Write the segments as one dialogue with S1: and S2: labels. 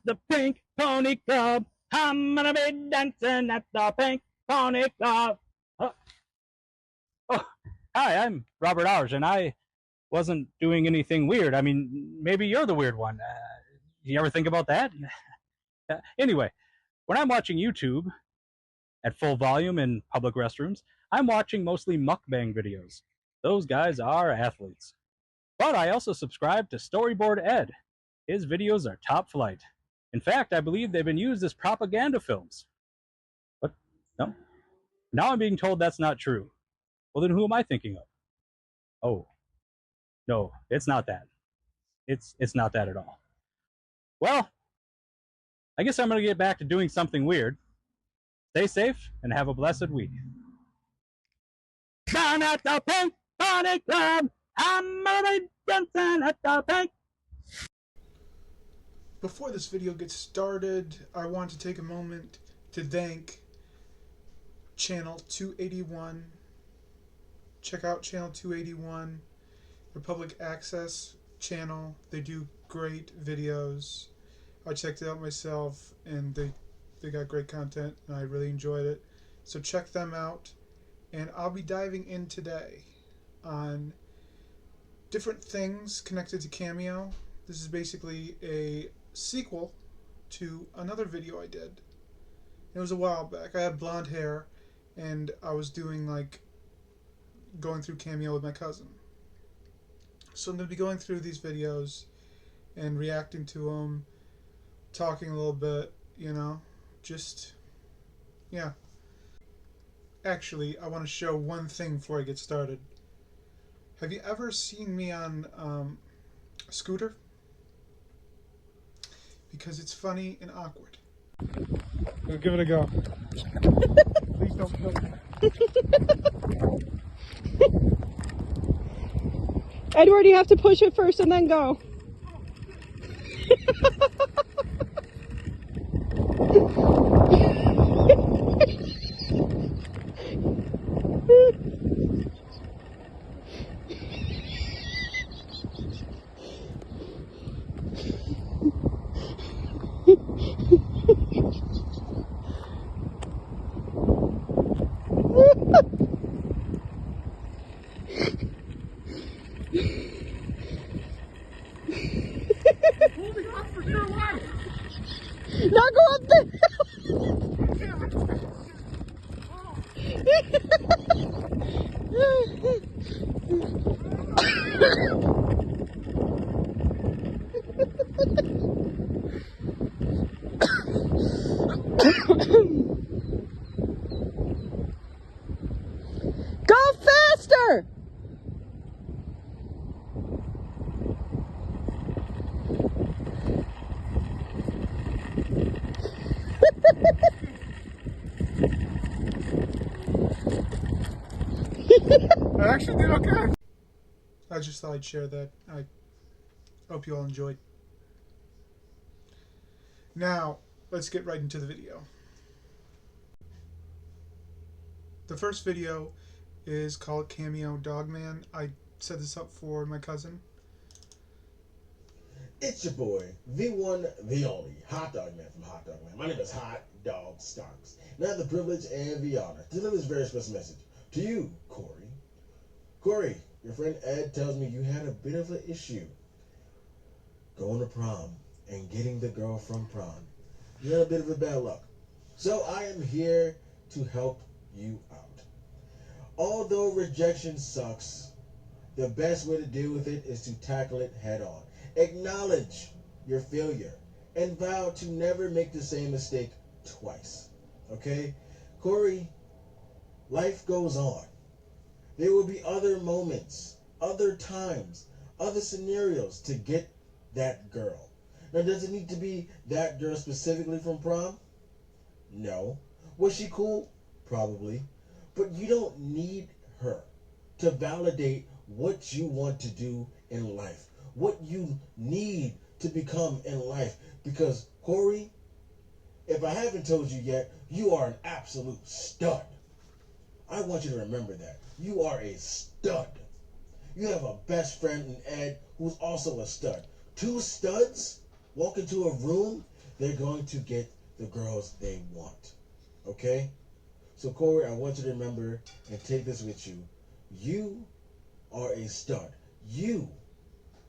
S1: the Pink Pony Club. I'm gonna be dancing at the Pink Pony Club. Oh, oh, hi, I'm Robert Arge, and I wasn't doing anything weird. I mean, maybe you're the weird one. You ever think about that? Anyway, when I'm watching YouTube at full volume in public restrooms, I'm watching mostly mukbang videos. Those guys are athletes. But I also subscribe to Storyboard Ed. His videos are top flight. In fact, I believe they've been used as propaganda films. What? No? Now I'm being told that's not true. Well, then who am I thinking of? Oh, no, it's not that. It's not that at all. Well, I guess I'm going to get back to doing something weird. Stay safe and have a blessed week. Down at the Pink Pony Club, I'm gonna be dancing at the Pink.
S2: Before this video gets started, I want to take a moment to thank Channel 281. Check out Channel 281, the public access channel. They do great videos. I checked it out myself, and they got great content, and I really enjoyed it. So check them out, and I'll be diving in today on different things connected to Cameo. This is basically a sequel to another video I did. It was a while back. I had blonde hair, and I was doing going through Cameo with my cousin. So I'm going to be going through these videos and reacting to them, talking a little bit, yeah. Actually, I want to show one thing before I get started. Have you ever seen me on a scooter? Because it's funny and awkward. We'll give it a go. Please don't kill me.
S3: Edward, you have to push it first and then go.
S2: Holding on for dear life!
S3: Now go up there! Go faster!
S2: I actually did okay. I just thought I'd share that. I hope you all enjoyed. Now, let's get right into the video. The first video is called Cameo Dogman. I set this up for my cousin.
S4: It's your boy, the one, the only, Hot Dog Man from Hot Dog Man. My name is Hot Dog Starks. And I have the privilege and the honor to deliver this very special message to you, Corey. Corey, your friend Ed tells me you had a bit of an issue going to prom and getting the girl from prom. You had a bit of a bad luck. So I am here to help you out. Although rejection sucks, the best way to deal with it is to tackle it head on. Acknowledge your failure and vow to never make the same mistake twice. Okay? Corey, life goes on. There will be other moments, other times, other scenarios to get that girl. Now, does it need to be that girl specifically from prom? No. Was she cool? Probably. But you don't need her to validate what you want to do in life, what you need to become in life. Because, Corey, if I haven't told you yet, you are an absolute stud. I want you to remember that. You are a stud. You have a best friend in Ed who's also a stud. Two studs walk into a room, they're going to get the girls they want. Okay? So, Corey, I want you to remember and take this with you. You are a stud. You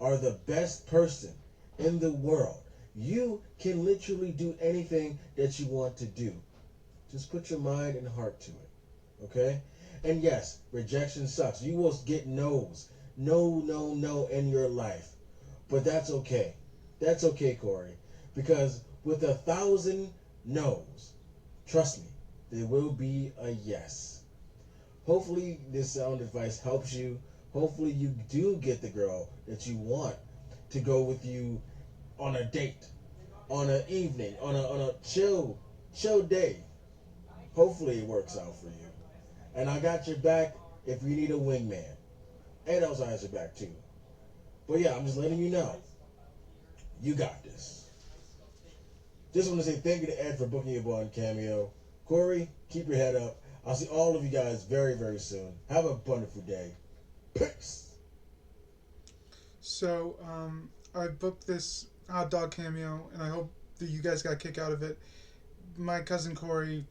S4: are the best person in the world. You can literally do anything that you want to do. Just put your mind and heart to it. Okay? And yes, rejection sucks. You will get no's. No in your life. But that's okay. That's okay, Corey. Because with 1,000 no's, trust me, there will be a yes. Hopefully this sound advice helps you. Hopefully you do get the girl that you want to go with you on a date, on an evening, on a chill day. Hopefully it works out for you. And I got your back if you need a wingman. And also has your back too. But yeah, I'm just letting you know. You got this. Just want to say thank you to Ed for booking your boy on Cameo. Corey, keep your head up. I'll see all of you guys very, very soon. Have a wonderful day. Peace.
S2: So, I booked this hot dog cameo, and I hope that you guys got a kick out of it. My cousin Corey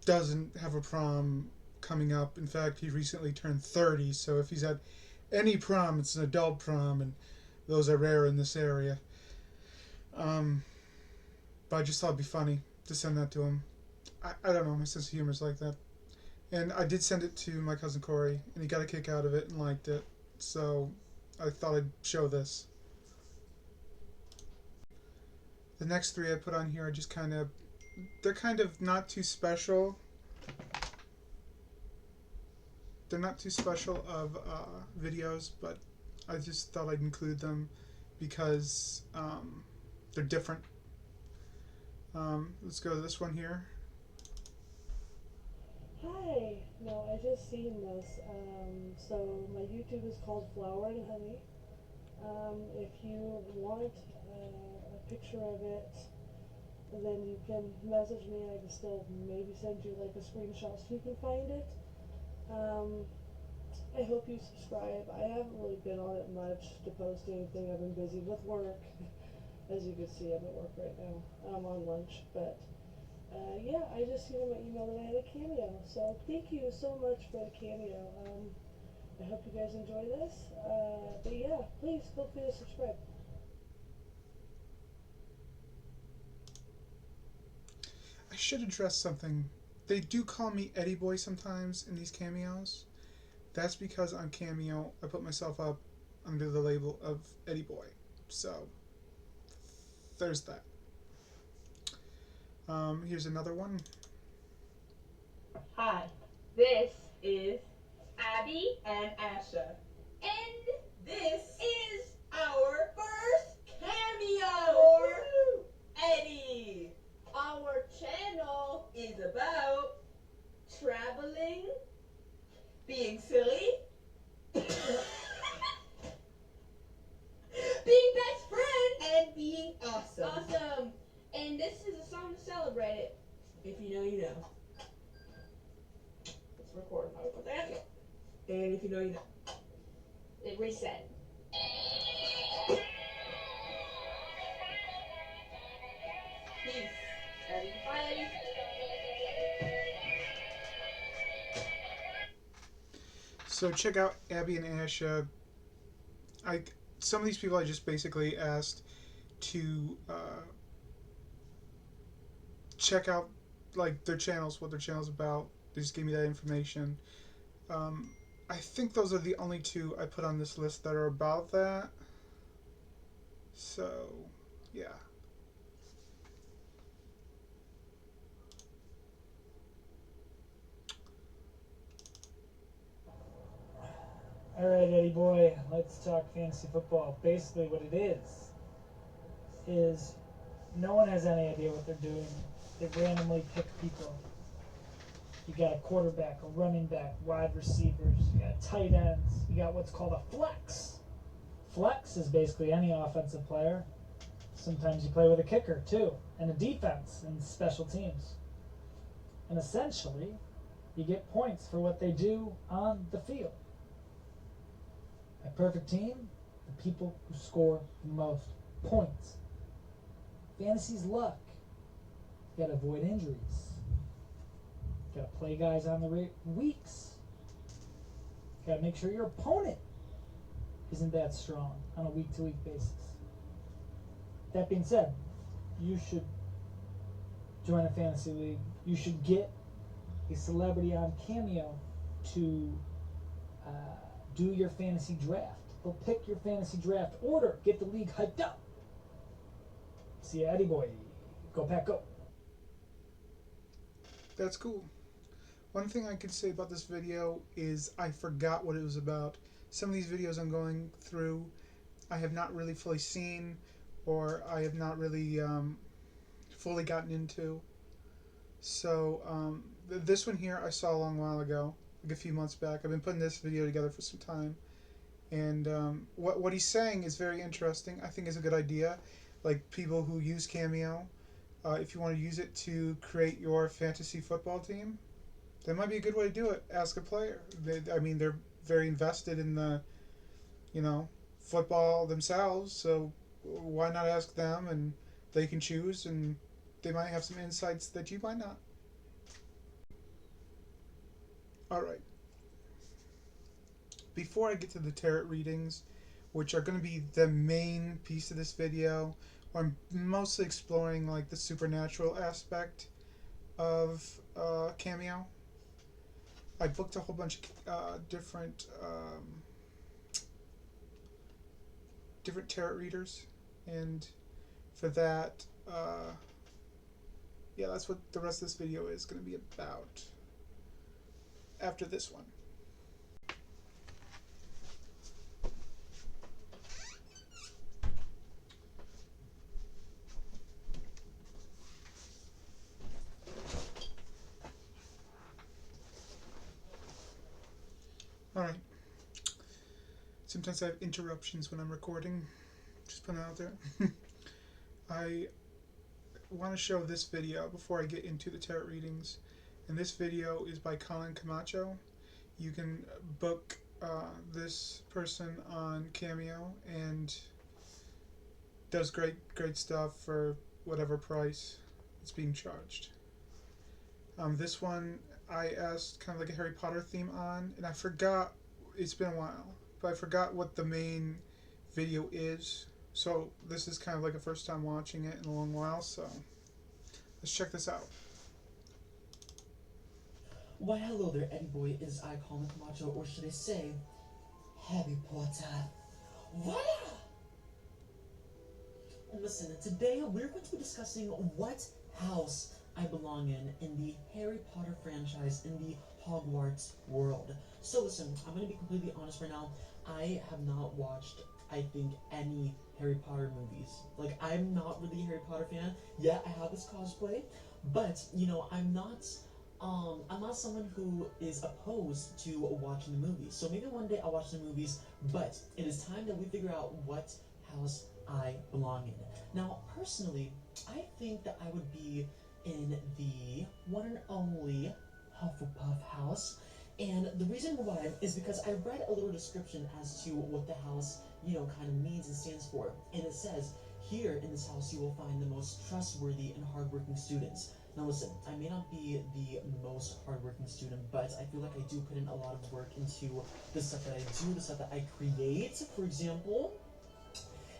S2: doesn't have a prom coming up. In fact, he recently turned 30, so if he's at any prom, it's an adult prom, and those are rare in this area. But I just thought it'd be funny to send that to him. I don't know, my sense of humor is like that. And I did send it to my cousin Corey, and he got a kick out of it and liked it. So I thought I'd show this. The next three I put on here are just they're kind of not too special. They're not too special of videos, but I just thought I'd include them because they're different. Let's go to this one here.
S5: Hi, no, I just seen this. So my YouTube is called Flour and Honey. If you want a picture of it, then you can message me. I can still maybe send you like a screenshot so you can find it. I hope you subscribe. I haven't really been on it much to post anything. I've been busy with work. As you can see, I'm at work right now. I'm on lunch, but yeah, I just seen in my email that I had a cameo. So thank you so much for the cameo. I hope you guys enjoy this. But yeah, please feel free to subscribe.
S2: I should address something. They do call me Eddie Boy sometimes in these cameos. That's because on Cameo, I put myself up under the label of Eddie Boy. So, there's that. Here's another one.
S6: Hi, this is Abby and Asha. And this is our first cameo for Eddie. Our channel is about traveling, being silly, being best friends, and being awesome. Awesome. And this is a song to celebrate it. If you know, you know. Let's record how to put that. And if you know, you know. It reset. Peace. Bye.
S2: So check out Abby and Asha. Some of these people I just basically asked to check out like their channels, what their channel's about. They just gave me that information. I think those are the only two I put on this list that are about that. So, yeah.
S7: Alright, Eddie boy, let's talk fantasy football. Basically what it is no one has any idea what they're doing. They randomly pick people. You got a quarterback, a running back, wide receivers, you got tight ends, you got what's called a flex. Flex is basically any offensive player. Sometimes you play with a kicker too, and a defense and special teams. And essentially, you get points for what they do on the field. A perfect team, the people who score the most points. Fantasy's luck. You gotta avoid injuries. You gotta play guys on the weeks. You gotta make sure your opponent isn't that strong on a week-to-week basis. That being said, you should join a fantasy league. You should get a celebrity on Cameo to do your fantasy draft. They'll pick your fantasy draft order. Get the league hyped up. See ya, Eddie boy. Go Pack, go.
S2: That's cool. One thing I could say about this video is I forgot what it was about. Some of these videos I'm going through I have not really fully seen, or I have not really fully gotten into. So this one here I saw a long while ago, like a few months back. I've been putting this video together for some time, and what he's saying is very interesting. I think it's a good idea. Like people who use Cameo, if you want to use it to create your fantasy football team, that might be a good way to do it. Ask a player. I mean, they're very invested in the, football themselves. So why not ask them, and they can choose, and they might have some insights that you might not. All right. Before I get to the tarot readings, which are going to be the main piece of this video, where I'm mostly exploring like the supernatural aspect of Cameo. I booked a whole bunch of different tarot readers, and for that, yeah, that's what the rest of this video is going to be about after this one. Alright. Sometimes I have interruptions when I'm recording. Just putting it out there. I want to show this video before I get into the tarot readings. And this video is by Colin Camacho. You can book this person on Cameo, and does great stuff for whatever price it's being charged. This one I asked kind of like a Harry Potter theme on, and I forgot, it's been a while, but I forgot what the main video is. So this is kind of like a first time watching it in a long while, so let's check this out.
S8: Why hello there, Eddie boy, it is I, Colin Camacho, or should I say, Harry Potter. Voila! Listen, today we're going to be discussing what house I belong in the Harry Potter franchise, in the Hogwarts world. So listen, I'm going to be completely honest right now. I have not watched, I think, any Harry Potter movies. Like, I'm not really a Harry Potter fan. Yeah, I have this cosplay, but, I'm not someone who is opposed to watching the movies. So maybe one day I'll watch the movies, but it is time that we figure out what house I belong in. Now, personally, I think that I would be in the one and only Hufflepuff house. And the reason why is because I read a little description as to what the house, kind of means and stands for. And it says, here in this house you will find the most trustworthy and hardworking students. Now listen, I may not be the most hardworking student, but I feel like I do put in a lot of work into the stuff that I do, the stuff that I create, for example.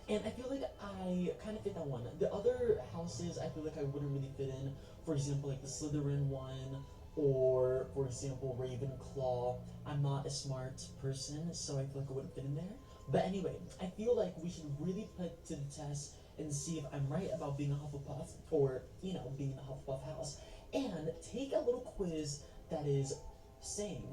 S8: And I feel like I kind of fit that one. The other houses, I feel like I wouldn't really fit in. For example, like the Slytherin one, or, for example, Ravenclaw. I'm not a smart person, so I feel like I wouldn't fit in there. But anyway, I feel like we should really put to the test and see if I'm right about being a Hufflepuff, or, being in the Hufflepuff house. And take a little quiz that is saying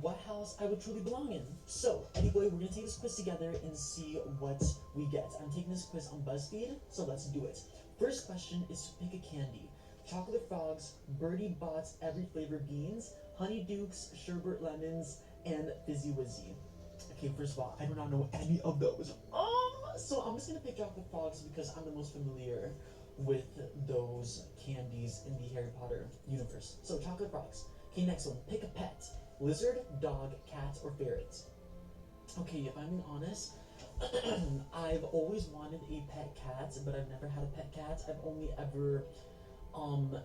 S8: what house I would truly belong in. So, anyway, we're gonna take this quiz together and see what we get. I'm taking this quiz on BuzzFeed, so let's do it. First question is to pick a candy. Chocolate frogs, Birdie Bots, every flavor beans, Honey Dukes, Sherbet lemons, and Fizzy Wizzy. Okay, first of all, I do not know any of those. So I'm just gonna pick chocolate frogs because I'm the most familiar with those candies in the Harry Potter universe. So chocolate frogs. Okay, next one. Pick a pet. Lizard, dog, cat, or ferret. Okay, if I'm being honest, I've always wanted a pet cat, but I've never had a pet cat. I've only ever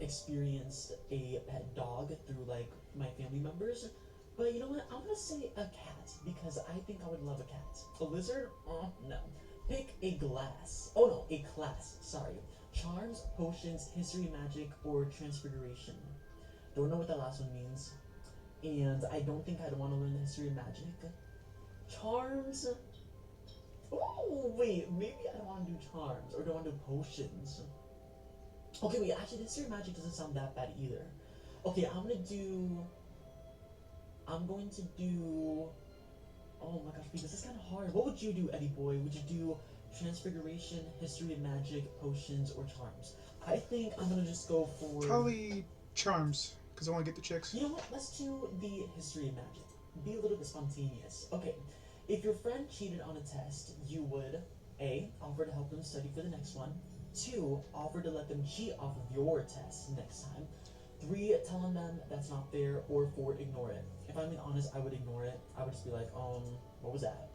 S8: experienced a pet dog through like my family members. But you know what? I'm gonna say a cat because I think I would love a cat. A lizard? No. Pick a glass. Oh no, a class. Sorry. Charms, potions, history, magic, or transfiguration. Don't know what that last one means. And I don't think I'd want to learn the history of magic. Charms? Oh, wait. Maybe I don't want to do charms. Or do I want to do potions? Okay, wait. Actually, the history of magic doesn't sound that bad either. Okay, I'm going to do... Oh my gosh, wait, this is kind of hard. What would you do, Eddie Boy? Would you do transfiguration, history of magic, potions, or charms? I think I'm going to just go for...
S2: Probably charms, because I want to get the chicks.
S8: You know what? Let's do the history of magic. Be a little bit spontaneous. Okay, if your friend cheated on a test, you would A. Offer to help them study for the next one. 2. Offer to let them cheat off of your test next time. 3. Telling them that's not fair. Or 4. Ignore it. If I'm being honest, I would ignore it. I would just be like, what was that?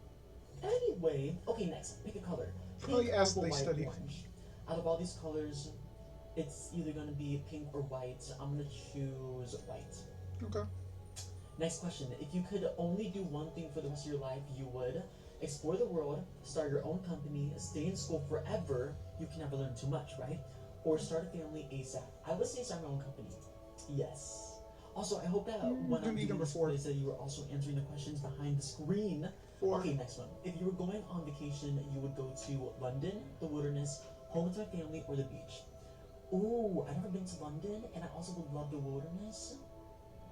S8: Anyway, okay, next. Pick a color.
S2: Probably ask
S8: purple,
S2: they
S8: white,
S2: study.
S8: orange. Out of all these colors, it's either going to be pink or white. I'm going to choose white.
S2: Okay.
S8: Next question. If you could only do one thing for the rest of your life, you would explore the world, start your own company, stay in school forever. You can never learn too much, right? Or start a family ASAP. I would say start my own company. Yes. Also, I hope that when I'm doing this place that you were also answering the questions behind the screen.
S2: 4.
S8: Okay, next one. If you were going on vacation, you would go to London, the wilderness, home to my family, or the beach. Ooh, I've never been to London, and I also would love the wilderness,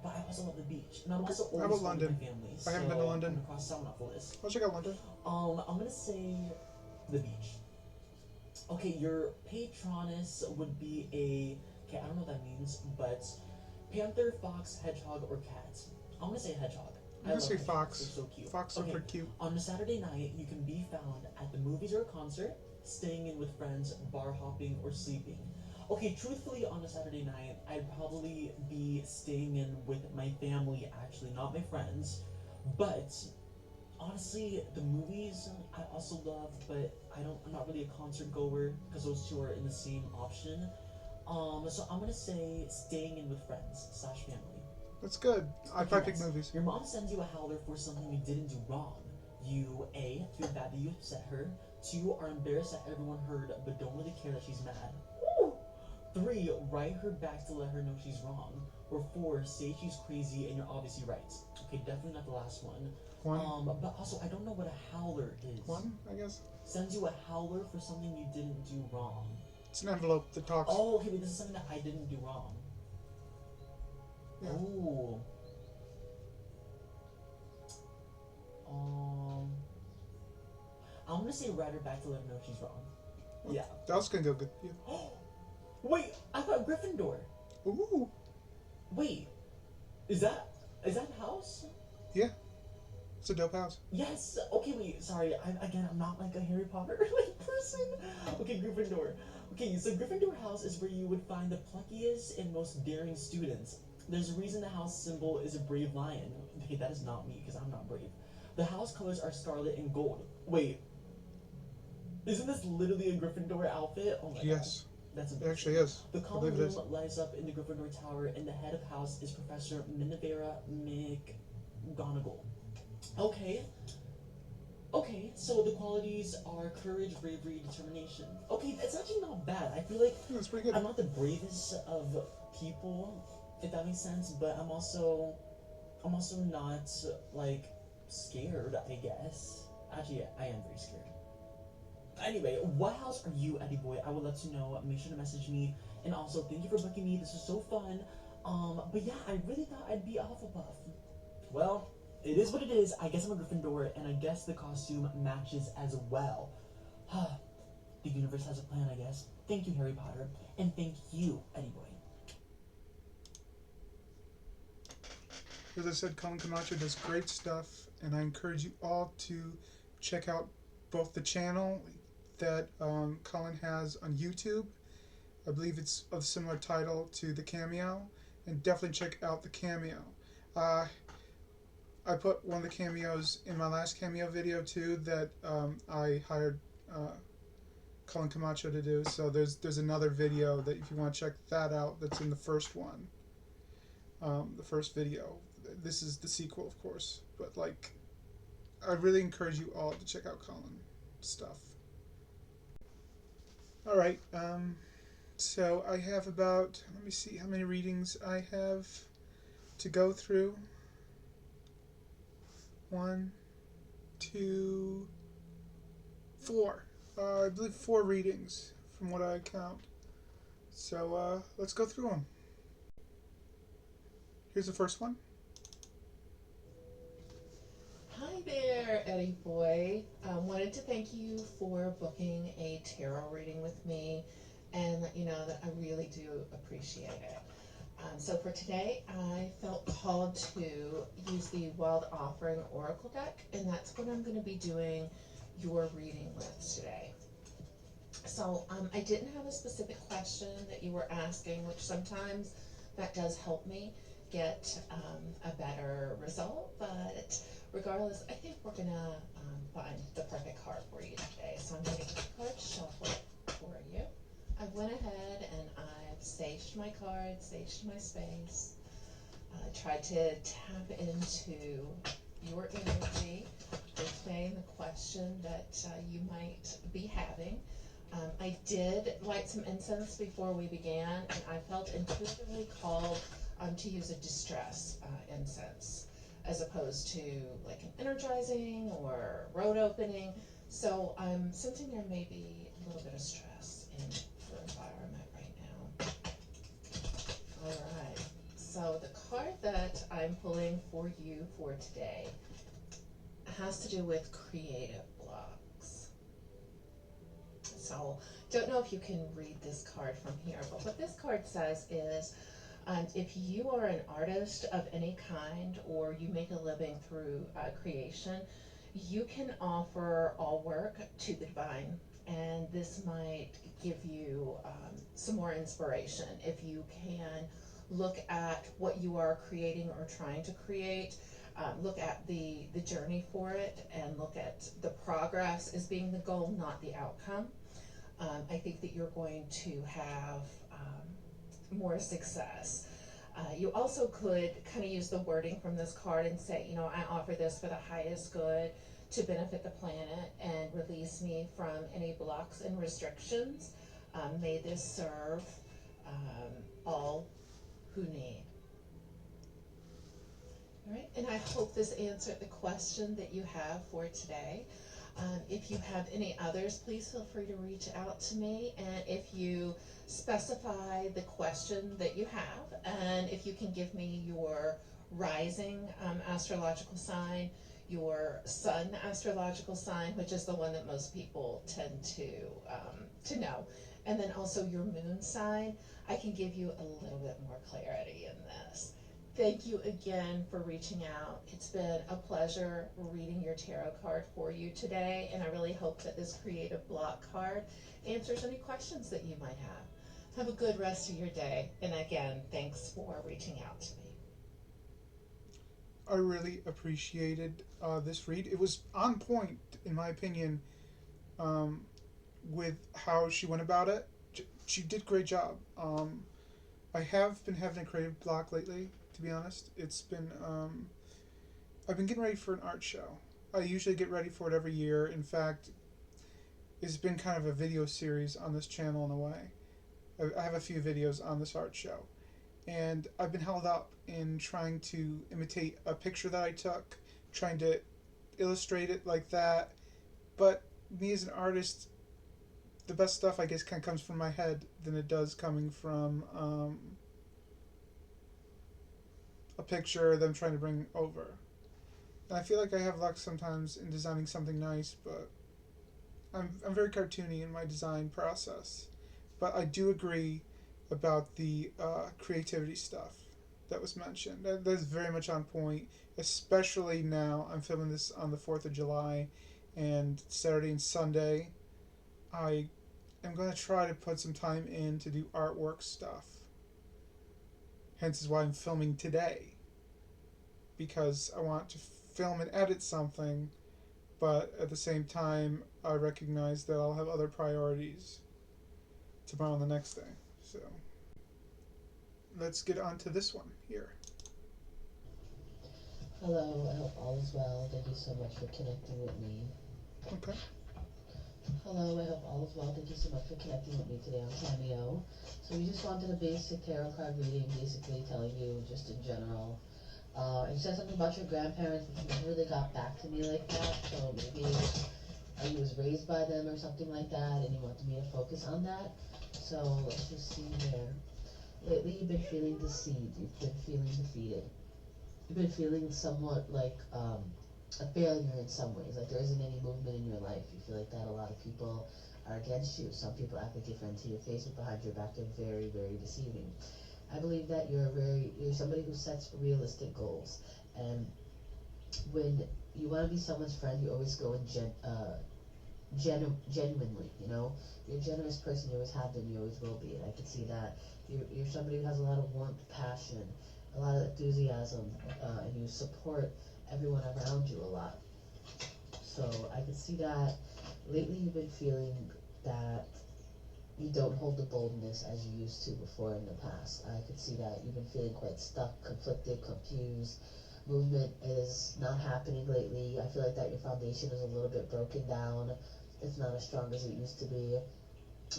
S8: but I also love the beach. And I'm also
S2: How
S8: always
S2: about
S8: going with
S2: London?
S8: my family,
S2: I haven't been to London.
S8: I'm gonna cross that one off the list.
S2: I'll check out London.
S8: I'm gonna say the beach. Okay, your patronus would be okay, I don't know what that means, but panther, fox, hedgehog, or cat. I'm gonna say hedgehog.
S2: I'm gonna say
S8: hedgehogs.
S2: fox.
S8: They're so cute.
S2: Fox are pretty cute.
S8: On a Saturday night, you can be found at the movies or a concert, staying in with friends, bar hopping, or sleeping. Okay, truthfully, on a Saturday night, I'd probably be staying in with my family, actually, not my friends. But honestly, the movies I also love, but I'm not really a concert goer because those two are in the same option. So I'm gonna say staying in with friends / family.
S2: That's good. I probably pick
S8: Next.
S2: movies.
S8: Your mom sends you a howler for something you didn't do wrong. You A. feel bad that you upset her. 2. Are embarrassed that everyone heard but don't really care that she's mad. Woo! 3. Write her back to let her know she's wrong. Or 4. Say she's crazy and you're obviously right. Okay, definitely not the last one.
S2: 1.
S8: But also I don't know what a howler is.
S2: 1, I guess.
S8: Sends you a howler for something you didn't do wrong.
S2: It's an envelope that talks.
S8: Oh, okay, but this is something that I didn't do wrong.
S2: Yeah.
S8: Ooh. I'm gonna say write her back to let her know she's wrong. Yeah.
S2: That's gonna go good. Yeah.
S8: Wait, I thought Gryffindor.
S2: Ooh.
S8: Wait, is that the house?
S2: Yeah. It's a dope house.
S8: Yes. Okay, wait. Sorry. I'm not like a Harry Potter like person. Okay, Gryffindor. Okay, so Gryffindor house is where you would find the pluckiest and most daring students. There's a reason the house symbol is a brave lion. Okay, that is not me because I'm not brave. The house colors are scarlet and gold. Wait, isn't this literally a Gryffindor outfit? Oh my
S2: Yes.
S8: God. That's
S2: It actually is.
S8: The
S2: I
S8: common
S2: believe it is.
S8: room lies up in the Gryffindor Tower, and the head of house is Professor Minerva McGonagall. Okay. Okay, so the qualities are courage, bravery, determination. Okay, that's actually not bad. I feel like
S2: Yeah, that's pretty good.
S8: I'm not the bravest of people, if that makes sense, but I'm also not like scared, I guess. Actually, I am very scared. Anyway, what house are you, Eddie Boy? I would love to know. Make sure to message me. And also, thank you for booking me. This was so fun. But yeah, I really thought I'd be a Hufflepuff. Well, it is what it is. I guess I'm a Gryffindor, and I guess the costume matches as well. The universe has a plan, I guess. Thank you, Harry Potter. And thank you, Eddie Boy.
S2: As I said, Colin Camacho does great stuff, and I encourage you all to check out both the channel that Colin has on YouTube. I believe it's of similar title to the Cameo, and definitely check out the Cameo. I put one of the cameos in my last Cameo video too that I hired Colin Camacho to do. So there's another video that if you want to check that out, that's in the first one. The first video. This is the sequel, of course. But like, I really encourage you all to check out Colin stuff. All right. So I have about, let me see how many readings I have to go through. 1, 2, 4. I believe 4 readings from what I count. So let's go through them. Here's the first one.
S9: Hi there, Eddie Boy. Wanted to thank you for booking a tarot reading with me and let you know that I really do appreciate it. So for today, I felt called to use the Wild Offering Oracle deck, and that's what I'm going to be doing your reading with today. So I didn't have a specific question that you were asking, which sometimes that does help me get a better result, but regardless, I think we're going to find the perfect card for you today. So I'm going to get the card shuffled for you. I went ahead and I've saged my cards, saged my space, tried to tap into your energy today and the question that you might be having. I did light some incense before we began, and I felt intuitively called to use a distress incense as opposed to like an energizing or road opening. So I'm sensing there may be a little bit of stress in your environment right now. All right. So the card that I'm pulling for you for today has to do with creative blocks. So don't know if you can read this card from here, but what this card says is if you are an artist of any kind or you make a living through creation, you can offer all work to the divine, and this might give you some more inspiration if you can look at what you are creating or trying to create. Look at the journey for it and look at the progress as being the goal, not the outcome. I think that you're going to have more success. You also could kind of use the wording from this card and say, you know, I offer this for the highest good to benefit the planet and release me from any blocks and restrictions. May this serve all who need. All right, and I hope this answered the question that you have for today. If you have any others, please feel free to reach out to me, and if you specify the question that you have, and if you can give me your rising astrological sign, your sun astrological sign, which is the one that most people tend to know, and then also your moon sign, I can give you a little bit more clarity in this. Thank you again for reaching out. It's been a pleasure reading your tarot card for you today, and I really hope that this creative block card answers any questions that you might have. Have a good rest of your day, and again, thanks for reaching out to me.
S2: I really appreciated this read. It was on point, in my opinion, with how she went about it. She did a great job. I have been having a creative block lately, to be honest. It's been, I've been getting ready for an art show. I usually get ready for it every year. In fact, it's been kind of a video series on this channel in a way. I have a few videos on this art show. And I've been held up in trying to imitate a picture that I took, trying to illustrate it like that. But me as an artist, the best stuff I guess kind of comes from my head than it does coming from a picture that I'm trying to bring over. And I feel like I have luck sometimes in designing something nice, but I'm very cartoony in my design process. But I do agree about the creativity stuff that was mentioned. That's very much on point, especially now. I'm filming this on the 4th of July, and Saturday and Sunday I am going to try to put some time in to do artwork stuff. Hence is why I'm filming today, because I want to film and edit something but at the same time, I recognize that I'll have other priorities tomorrow and the next day. So let's get on to this one here.
S10: Hello, I hope all is well. Thank you so much for connecting with me.
S2: Okay.
S10: Hello, I hope all is well. Thank you so much for connecting with me today on Cameo. So we just wanted a basic tarot card reading, basically telling you just in general. You said something about your grandparents, but you never really got back to me like that. So maybe you was raised by them or something like that, and you wanted me to focus on that. So let's just see here. Lately, you've been feeling deceived. You've been feeling defeated. You've been feeling somewhat like a failure in some ways. Like there isn't any movement in your life. You feel like that a lot of people are against you. Some people act like your friend to your face, but behind your back, they're very, very deceiving. I believe that you're somebody who sets realistic goals, and when you want to be someone's friend, you always go in genuinely. You know, you're a generous person. You always have been. You always will be. And I can see that you're somebody who has a lot of warmth, passion, a lot of enthusiasm, and you support everyone around you a lot. So I can see that lately you've been feeling that you don't hold the boldness as you used to before in the past. I could see that you've been feeling quite stuck, conflicted, confused. Movement is not happening lately. I feel like that your foundation is a little bit broken down. It's not as strong as it used to be.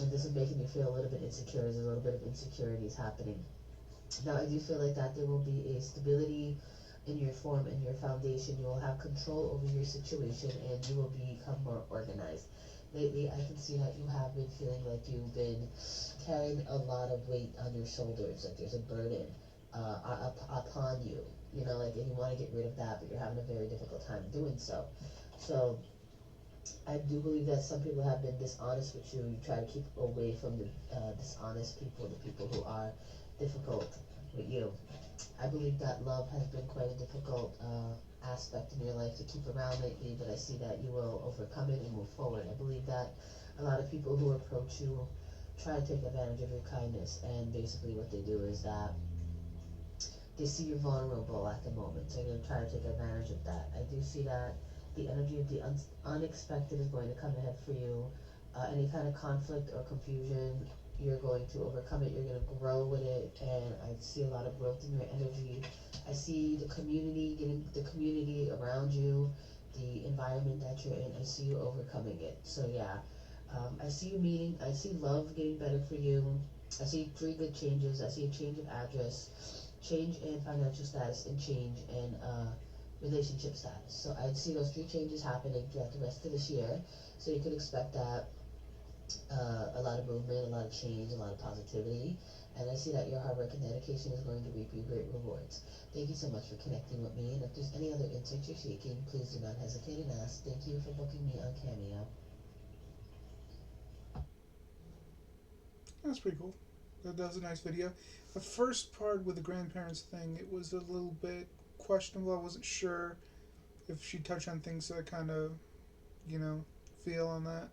S10: And this is making you feel a little bit insecure. There's a little bit of insecurities happening. Now, I do feel like that there will be a stability in your form and your foundation. You will have control over your situation and you will become more organized. Lately, I can see that you have been feeling like you've been carrying a lot of weight on your shoulders, like there's a burden upon you, you know, like, and you want to get rid of that, but you're having a very difficult time doing so. So, I do believe that some people have been dishonest with you. You try to keep away from the dishonest people, the people who are difficult with you. I believe that love has been quite a difficult aspect in your life to keep around lately, but I see that you will overcome it and move forward. I believe that a lot of people who approach you try to take advantage of your kindness, and basically what they do is that they see you're vulnerable at the moment, so they're going to try to take advantage of that. I do see that the energy of the unexpected is going to come ahead for you. Any kind of conflict or confusion, you're going to overcome it, you're going to grow with it, and I see a lot of growth in your energy. I see the community, getting the community around you, the environment that you're in, I see you overcoming it. So yeah, I see I see love getting better for you. I see 3 good changes. I see a change of address, change in financial status, and change in relationship status. So I see those 3 changes happening throughout the rest of this year. So you could expect that a lot of movement, a lot of change, a lot of positivity. And I see that your hard work and dedication is going to reap you great rewards. Thank you so much for connecting with me. And if there's any other insights you're seeking, please do not hesitate and ask. Thank you for booking me on Cameo.
S2: That's pretty cool. That was a nice video. The first part with the grandparents thing, it was a little bit questionable. I wasn't sure if she touched on things that I kind of, you know, feel on that.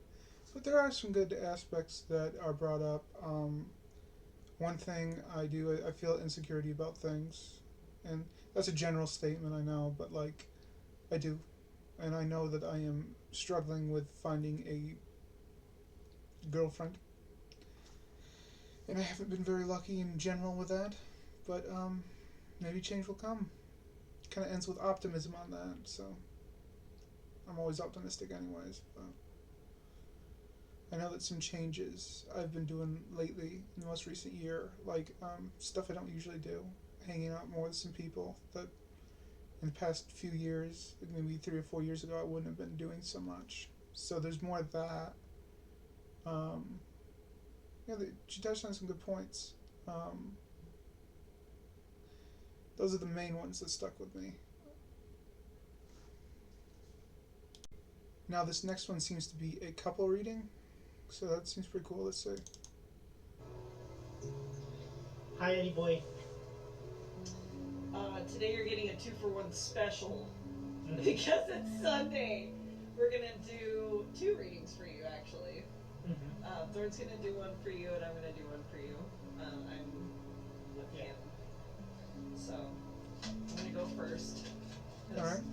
S2: But there are some good aspects that are brought up. One thing I do, I feel insecurity about things. And that's a general statement, I know, but like, I do. And I know that I am struggling with finding a girlfriend. And I haven't been very lucky in general with that. But maybe change will come. Kind of ends with optimism on that, so I'm always optimistic anyways. But I know that some changes I've been doing lately in the most recent year, like stuff I don't usually do, hanging out more with some people that in the past few years, like maybe 3 or 4 years ago, I wouldn't have been doing so much. So there's more of that. Yeah, she touched on some good points. Those are the main ones that stuck with me. Now this next one seems to be a couple reading, so that seems pretty cool. Let's see.
S11: Hi, Eddie boy. Today you're getting a 2-for-1 special because it's Sunday. We're gonna do 2 readings for you, actually. Thorne's gonna do one for you, and I'm gonna do one for you. I'm with him, so I'm gonna go first.
S2: All right.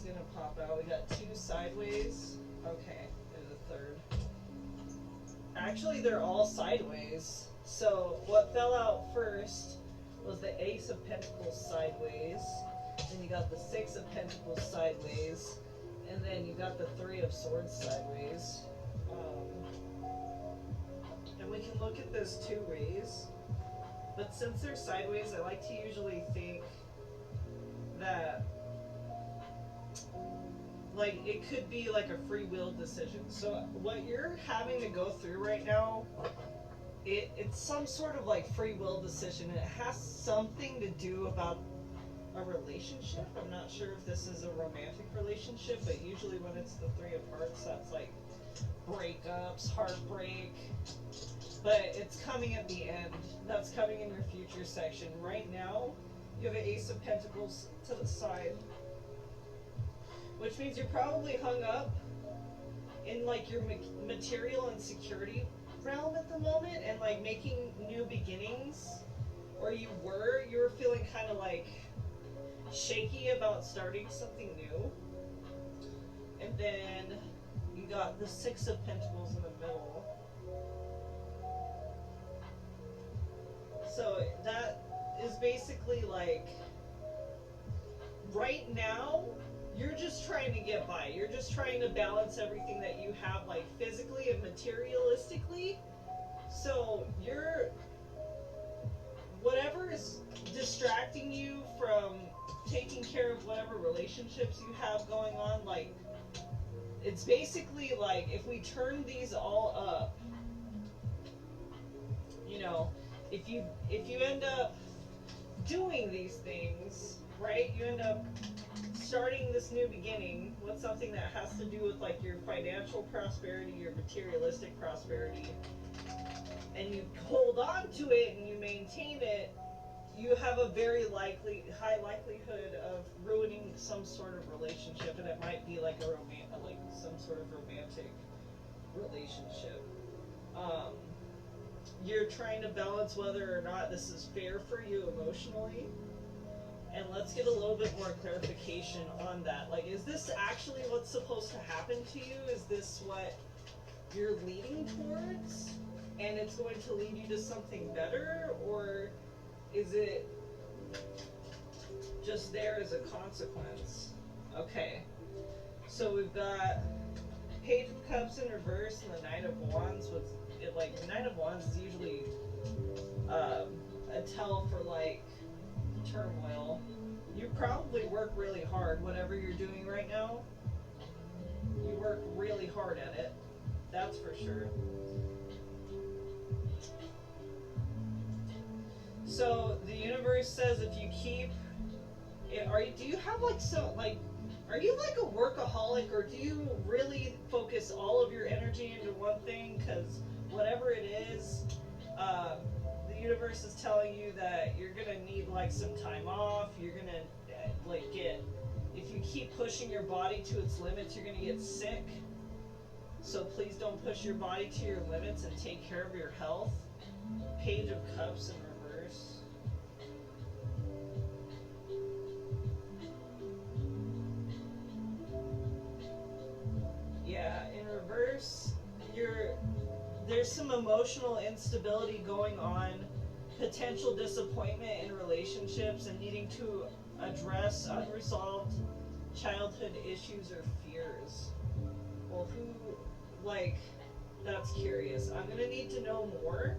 S11: gonna pop out. We got 2 sideways. Okay, there's a third. Actually, they're all sideways. So what fell out first was the Ace of Pentacles sideways. Then you got the 6 of Pentacles sideways. And then you got the 3 of Swords sideways. And we can look at this 2 ways. But since they're sideways, I like to usually think that like it could be like a free will decision. So what you're having to go through right now, it's some sort of like free will decision. It has something to do about a relationship. I'm not sure if this is a romantic relationship, but usually when it's the 3 of Hearts, that's like breakups, heartbreak. But it's coming at the end. That's coming in your future section. Right now, you have an Ace of Pentacles to the side, which means you're probably hung up in like your material and security realm at the moment, and like making new beginnings. Or you were feeling kind of like shaky about starting something new. And then you got the 6 of Pentacles in the middle. So that is basically like, right now, you're just trying to get by. You're just trying to balance everything that you have, like physically and materialistically. So whatever is distracting you from taking care of whatever relationships you have going on, like, it's basically like, if we turn these all up, you know, if you end up doing these things, right, you end up starting this new beginning with something that has to do with like your financial prosperity, your materialistic prosperity, and you hold on to it and you maintain it, you have a very high likelihood of ruining some sort of relationship, and it might be like some sort of romantic relationship. You're trying to balance whether or not this is fair for you emotionally. And let's get a little bit more clarification on that. Like, is this actually what's supposed to happen to you? Is this what you're leading towards? And it's going to lead you to something better? Or is it just there as a consequence? Okay. So we've got Page of Cups in reverse and the Knight of Wands. The Knight of Wands is usually a tell for like turmoil. You probably work really hard, whatever you're doing right now. You work really hard at it. That's for sure. So the universe says if you keep, do you have like are you like a workaholic, or do you really focus all of your energy into one thing? Because whatever it is, the universe is telling you that you're gonna need like some time off. You're gonna if you keep pushing your body to its limits, you're gonna get sick. So please don't push your body to your limits and take care of your health. Page of Cups in reverse. Yeah, in reverse, there's some emotional instability going on, potential disappointment in relationships, and needing to address unresolved childhood issues or fears. Well, that's curious. I'm gonna need to know more.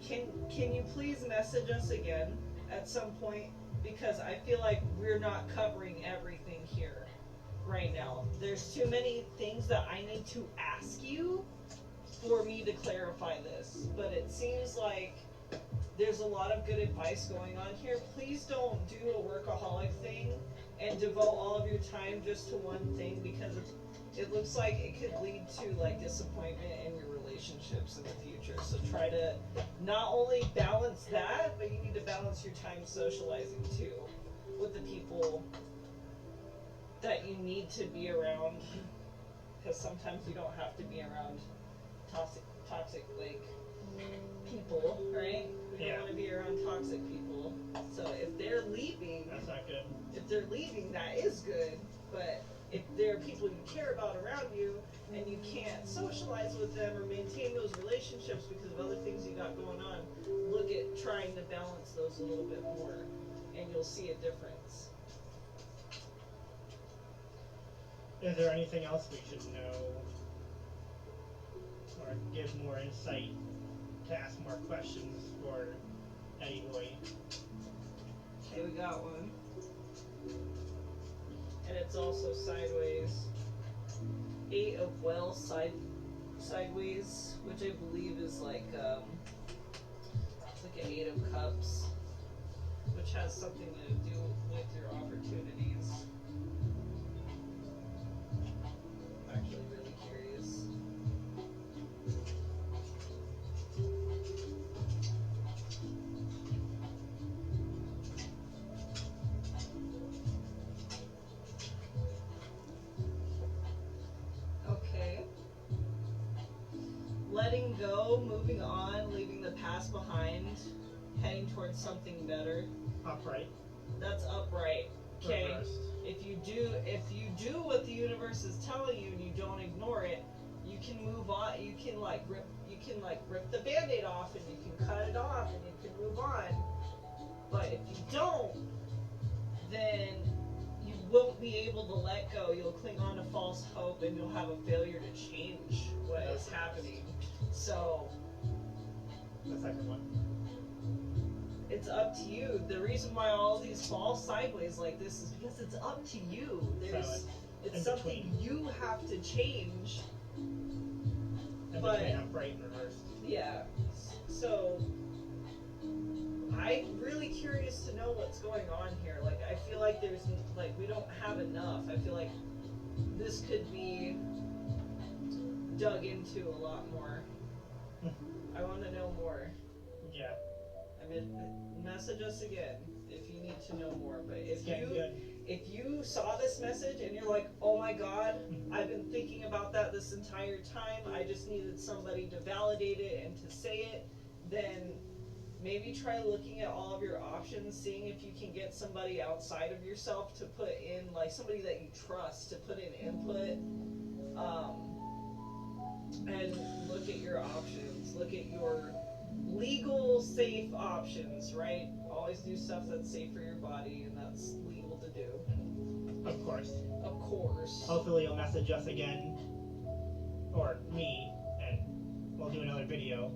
S11: Can you please message us again at some point? Because I feel like we're not covering everything here right now. There's too many things that I need to ask you for me to clarify this. But it seems like there's a lot of good advice going on here. Please don't do a workaholic thing and devote all of your time just to one thing, because it looks like it could lead to like disappointment in your relationships in the future. So try to not only balance that, but you need to balance your time socializing too with the people that you need to be around, because sometimes you don't have to be around toxic like people, right? We don't want to be around toxic people. So if they're leaving,
S7: That's not good.
S11: if they're leaving, that is good. But if there are people you care about around you and you can't socialize with them or maintain those relationships because of other things you got going on, look at trying to balance those a little bit more, and you'll see a difference.
S7: Is there anything else we should know or give more insight to ask more questions for Eddie Boy?
S11: Okay, we got one. And it's also sideways. 8 of well sideways, which I believe is like it's like an 8 of cups, which has something to do with your opportunities. I'm actually really curious. Okay. Letting go, moving on, leaving the past behind, heading towards something better.
S7: Upright.
S11: That's upright. Okay.
S7: Reversed.
S11: If you do what the universe is telling you and you don't ignore it, you can move on. You can rip the Band-Aid off and you can cut it off and you can move on. But if you don't, then you won't be able to let go. You'll cling on to false hope and you'll have a failure to change what is happening. So
S7: The second one.
S11: it's up to you. The reason why all these fall sideways like this is because it's up to you. It's something you have to change.
S7: In
S11: But
S7: between upright and reversed.
S11: yeah, so I'm really curious to know what's going on here. Like, I feel like we don't have enough. I feel like this could be dug into a lot more. I want to know more.
S7: Yeah.
S11: I mean, message us again if you need to know more. But if you saw this message and you're like, oh my God, I've been thinking about that this entire time, I just needed somebody to validate it and to say it, then maybe try looking at all of your options, seeing if you can get somebody outside of yourself to put in, like somebody that you trust to put in input, and look at your options. Look at your legal, safe options, right? Always do stuff that's safe for your body and that's legal to do.
S7: Of course.
S11: Of course.
S7: Hopefully you'll message us again, or me, and we'll do another video.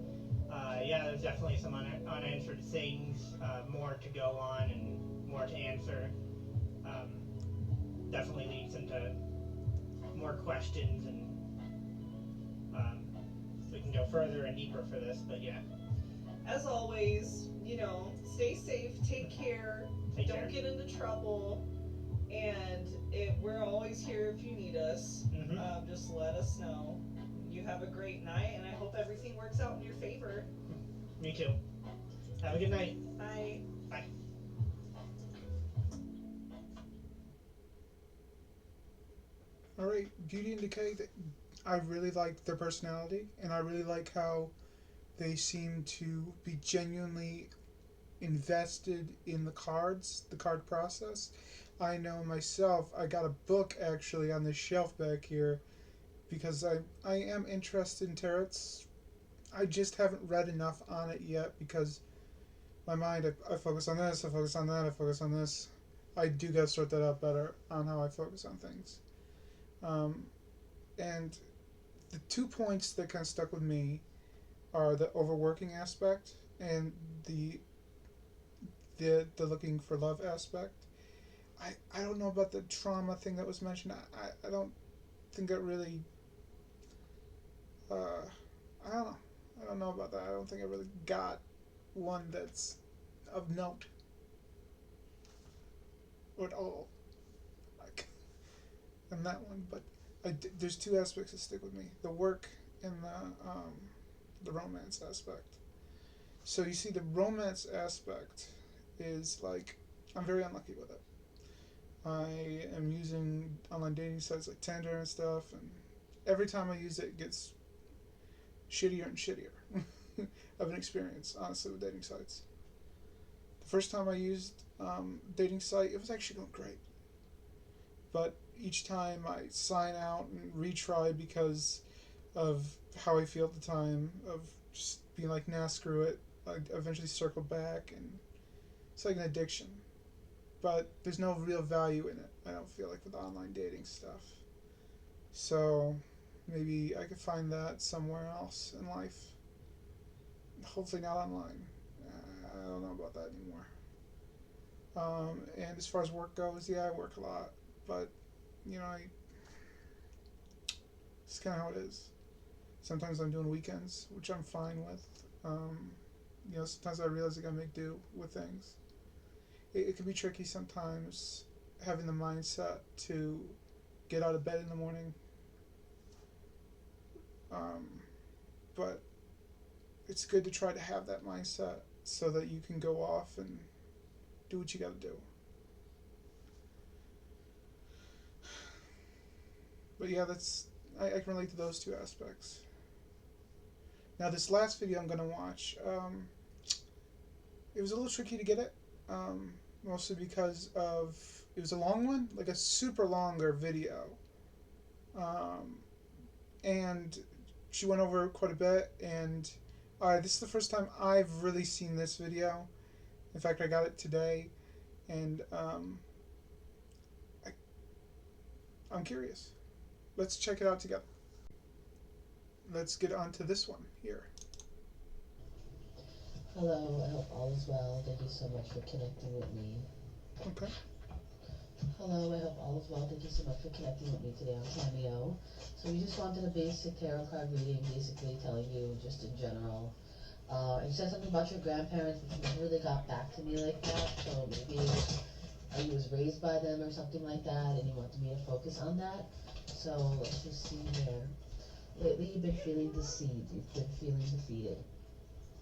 S7: Yeah, there's definitely some unanswered things, more to go on and more to answer. Definitely leads into more questions, and we can go further and deeper for this, but yeah.
S11: As always, stay safe, take care, don't get into trouble, and we're always here if you need us. Just let us know. You have a great night, and I hope everything works out in your favor.
S7: Me too. Have a good night.
S11: Bye.
S7: Bye.
S2: Alright, Beauty and Decay, I really like their personality, and I really like how they seem to be genuinely invested in the card process. I know myself, I got a book actually on the shelf back here because I am interested in tarots. I just haven't read enough on it yet because my mind, I focus on this, I focus on that, I focus on this. I do gotta sort that out better on how I focus on things. And the 2 points that kind of stuck with me are the overworking aspect and the looking for love aspect. I don't know about the trauma thing that was mentioned. I don't think it really I don't know. I don't know about that. I don't think I really got one that's of note at all. Like, in that one, but there's 2 aspects that stick with me: the work and the romance aspect. So you see, the romance aspect is like I'm very unlucky with it. I am using online dating sites like Tinder and stuff, and every time I use it, it gets shittier and shittier of an experience, honestly, with dating sites. first time I used dating site, it was actually going great. But each time I sign out and retry because of how I feel at the time, of just being like, nah, screw it. I eventually circle back, and it's like an addiction. But there's no real value in it, I don't feel like, with online dating stuff. So maybe I could find that somewhere else in life. Hopefully not online. I don't know about that anymore. And as far as work goes, yeah, I work a lot, but you know, it's kind of how it is. Sometimes I'm doing weekends, which I'm fine with. Um, sometimes I realize I gotta make do with things. It can be tricky sometimes having the mindset to get out of bed in the morning. Um, but it's good to try to have that mindset so that you can go off and do what you gotta do. But yeah, I can relate to those two aspects. Now, this last video I'm gonna watch, it was a little tricky to get it, mostly because of it was a long one, like a super longer video, and she went over quite a bit. And this is the first time I've really seen this video. In fact, I got it today, and I'm curious. Let's check it out together. Let's get on to this one here.
S10: Hello, I hope all is well. Thank you so much for connecting with me.
S2: Okay.
S10: Hello, I hope all is well. Thank you so much for connecting with me today on Cameo. So we just wanted a basic tarot card reading, basically telling you just in general. You said something about your grandparents, but you never really got back to me like that. So maybe you was raised by them or something like that, and you wanted me to focus on that. So let's just see here. Lately, you've been feeling deceived. You've been feeling defeated.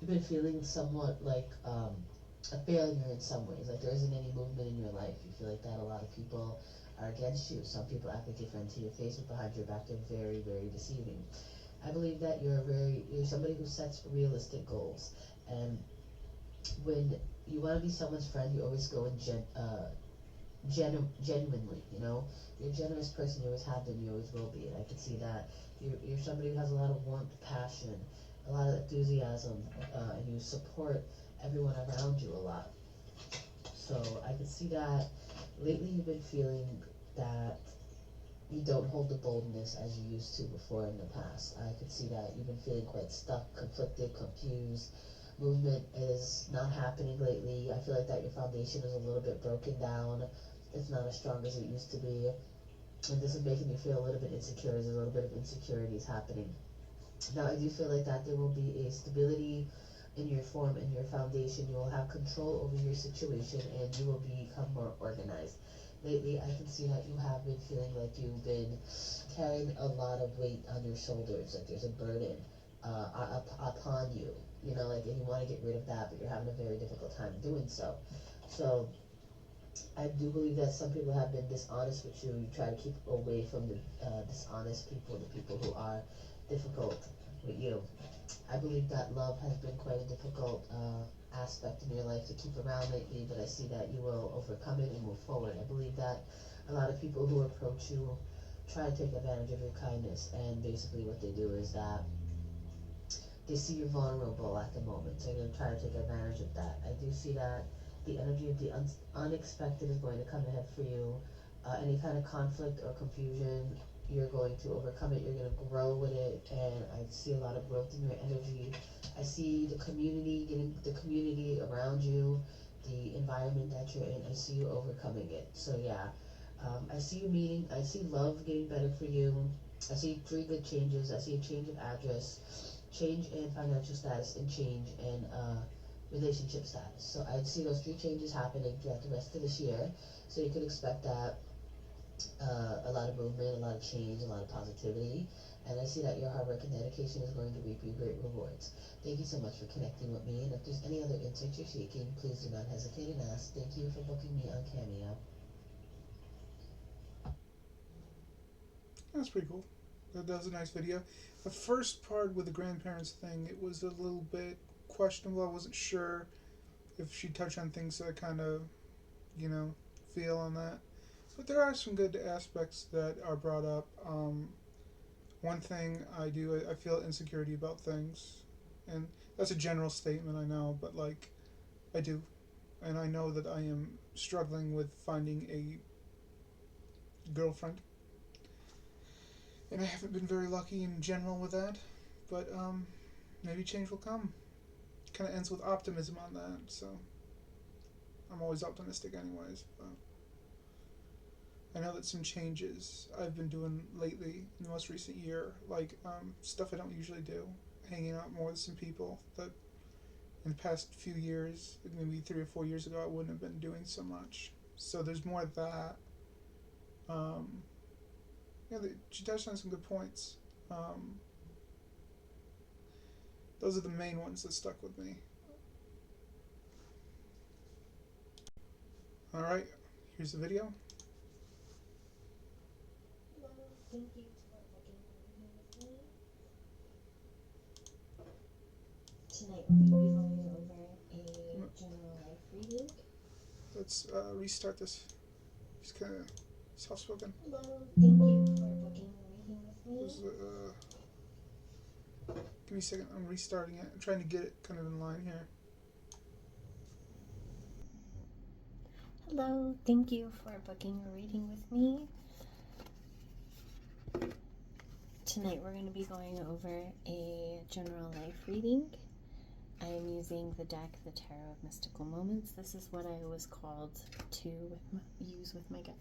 S10: You've been feeling somewhat like a failure in some ways. Like there isn't any movement in your life. You feel like that a lot of people are against you. Some people act like they're friends to your face, but behind your back they're very, very deceiving. I believe that you're somebody who sets realistic goals, and when you want to be someone's friend, you always go in genuinely. You know, you're a generous person. You always have been. You always will be. And I can see that you're somebody who has a lot of warmth, passion, a lot of enthusiasm, and you support everyone around you a lot. So I can see that lately you've been feeling that you don't hold the boldness as you used to before in the past. I could see that you've been feeling quite stuck, conflicted, confused. Movement is not happening lately. I feel like that your foundation is a little bit broken down. It's not as strong as it used to be. And this is making you feel a little bit insecure. There's a little bit of insecurities happening. Now, I do feel like that there will be a stability in your form and your foundation. You will have control over your situation, and you will become more organized. Lately, I can see that you have been feeling like you've been carrying a lot of weight on your shoulders, like there's a burden upon you, you know, like, and you want to get rid of that, but you're having a very difficult time doing so. So, I do believe that some people have been dishonest with you. You try to keep away from the dishonest people, the people who are difficult with you. I believe that love has been quite a difficult aspect in your life to keep around lately, but I see that you will overcome it and move forward. I believe that a lot of people who approach you try to take advantage of your kindness, and basically what they do is that they see you're vulnerable at the moment, so they're going to try to take advantage of that. I do see that the energy of the unexpected is going to come ahead for you. Any kind of conflict or confusion, you're going to overcome it, you're going to grow with it, and I see a lot of growth in your energy. I see the community, getting the community around you, the environment that you're in, I see you overcoming it. So yeah, I see I see love getting better for you. I see 3 good changes. I see a change of address, change in financial status, and change in relationship status. So I see those 3 changes happening throughout the rest of this year. So you could expect that a lot of movement, a lot of change, a lot of positivity. And I see that your hard work and dedication is going to reap you great rewards. Thank you so much for connecting with me. And if there's any other insight you're seeking, please do not hesitate and ask. Thank you for booking me on Cameo.
S2: That's pretty cool. That was a nice video. The first part with the grandparents thing, it was a little bit questionable. I wasn't sure if she touched on things that I kind of, you know, feel on that. But there are some good aspects that are brought up. One thing I do, I feel insecurity about things, and that's a general statement, I know, but like, I do, and I know that I am struggling with finding a girlfriend, and I haven't been very lucky in general with that, but maybe change will come. Kind of ends with optimism on that, so I'm always optimistic anyways, but I know that some changes I've been doing lately in the most recent year, like stuff I don't usually do, hanging out more with some people that in the past few years, like maybe 3 or 4 years ago, I wouldn't have been doing so much. So there's more of that. Yeah, she touched on some good points. Those are the main ones that stuck with me. Alright, here's the video.
S12: Thank you for booking with me. Tonight we're going to be going over a general life reading.
S2: Let's restart this. He's kind of soft-spoken.
S12: Hello, thank you for booking a reading with me.
S2: Give me a second, I'm restarting it. I'm trying to get it kind of in line here.
S12: Hello, thank you for booking a reading with me. Tonight we're going to be going over a general life reading. I am using the deck, the Tarot of Mystical Moments. This is what I was called to use with my gut.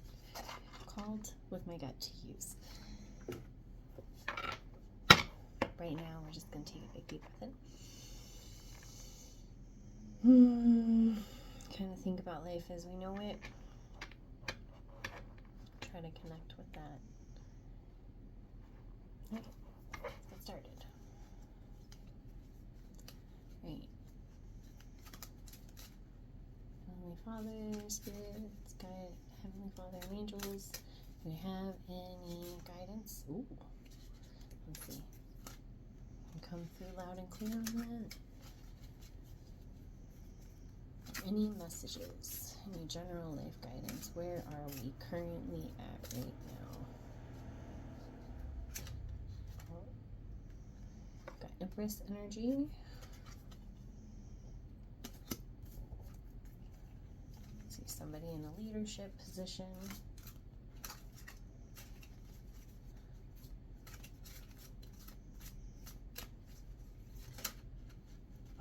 S12: Called with my gut to use. Right now we're just going to take a big deep breath in. Kind of think about life as we know it. Try to connect with that. Okay, let's get started. Right. Heavenly Father, Spirits, Guide, Heavenly Father, and Angels, do we have any guidance? Ooh, let's see. Come through loud and clear on that. Any messages, any general life guidance? Where are we currently at right now? Got Empress energy. See somebody in a leadership position.